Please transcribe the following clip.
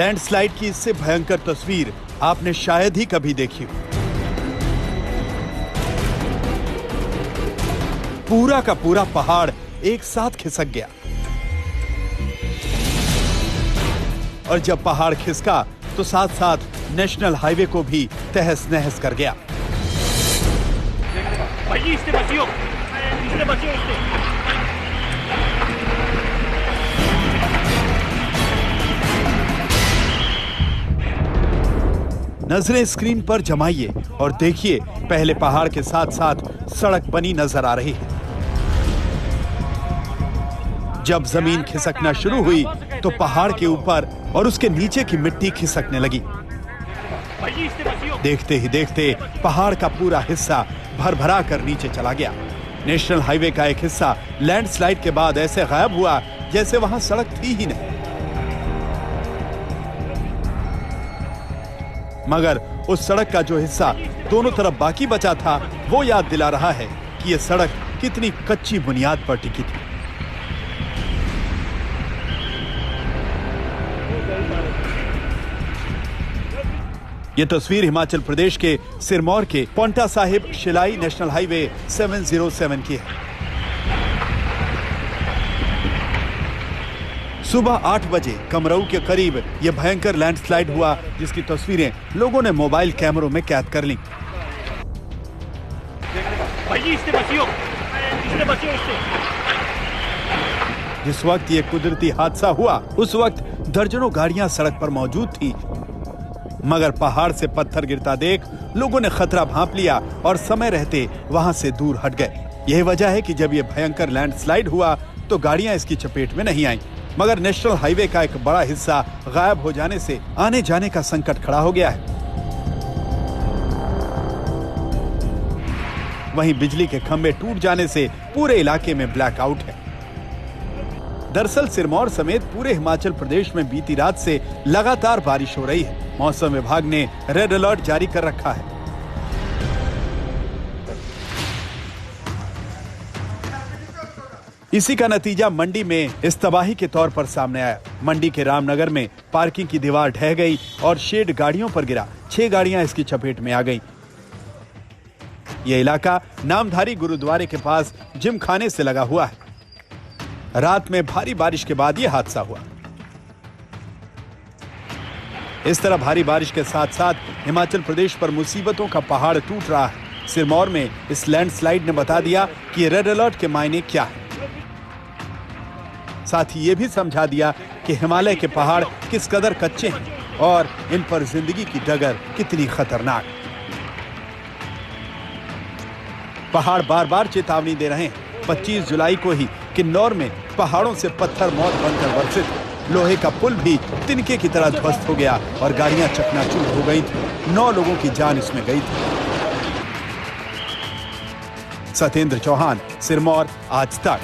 Landslide की इससे भयंकर तस्वीर आपने शायद ही कभी देखी हो। पूरा का पूरा पहाड़ एक साथ खिसक गया और जब पहाड़ खिसका तो साथ साथ नेशनल हाईवे को भी तहस नहस कर गया। नजरें स्क्रीन पर जमाइए और देखिए, पहले पहाड़ के साथ साथ सड़क बनी नजर आ रही है। जब जमीन खिसकना शुरू हुई तो पहाड़ के ऊपर और उसके नीचे की मिट्टी खिसकने लगी। देखते ही देखते पहाड़ का पूरा हिस्सा भरभरा कर नीचे चला गया। नेशनल हाईवे का एक हिस्सा लैंडस्लाइड के बाद ऐसे गायब हुआ जैसे वहां सड़क थी ही नहीं। मगर उस सड़क का जो हिस्सा दोनों तरफ बाकी बचा था वो याद दिला रहा है कि यह सड़क कितनी कच्ची बुनियाद पर टिकी थी। यह तस्वीर हिमाचल प्रदेश के सिरमौर के पोंटा साहिब शिलाई नेशनल हाईवे 707 की है। सुबह 8 बजे कमरऊ के करीब यह भयंकर लैंडस्लाइड हुआ, जिसकी तस्वीरें लोगों ने मोबाइल कैमरों में कैद कर लीं। जिस वक्त यह कुदरती हादसा हुआ उस वक्त दर्जनों गाड़ियां सड़क पर मौजूद थी, मगर पहाड़ से पत्थर गिरता देख लोगों ने खतरा भांप लिया और समय रहते वहां से दूर हट गए। यही वजह है कि जब यह भयंकर लैंडस्लाइड हुआ तो गाड़ियां इसकी चपेट में नहीं आईं, मगर नेशनल हाईवे का एक बड़ा हिस्सा गायब हो जाने से आने जाने का संकट खड़ा हो गया है। वहीं बिजली के खंभे टूट जाने से पूरे इलाके में ब्लैकआउट है। दरअसल सिरमौर समेत पूरे हिमाचल प्रदेश में बीती रात से लगातार बारिश हो रही है। मौसम विभाग ने रेड अलर्ट जारी कर रखा है। इसी का नतीजा मंडी में इस तबाही के तौर पर सामने आया। मंडी के रामनगर में पार्किंग की दीवार ढह गई और शेड गाड़ियों पर गिरा। 6 गाड़ियां इसकी चपेट में आ गईं। यह इलाका नामधारी गुरुद्वारे के पास जिम खाने से लगा हुआ है। रात में भारी बारिश के बाद यह हादसा हुआ। इस तरह भारी बारिश के साथ साथ हिमाचल प्रदेश पर मुसीबतों का पहाड़ टूट रहा है। सिरमौर में इस लैंडस्लाइड ने बता दिया कि रेड अलर्ट के मायने क्या है। साथ ही यह भी समझा दिया कि हिमालय के पहाड़ किस कदर कच्चे हैं और इन पर जिंदगी की डगर कितनी खतरनाक। पहाड़ बार बार चेतावनी दे रहे हैं। 25 जुलाई को ही किन्नौर में पहाड़ों से पत्थर मौत बनकर बरसे थे। लोहे का पुल भी तिनके की तरह ध्वस्त हो गया और गाड़ियां चकनाचूर हो गई थी। 9 लोगों की जान इसमें गई थी। सत्येंद्र चौहान, सिरमौर, आज तक।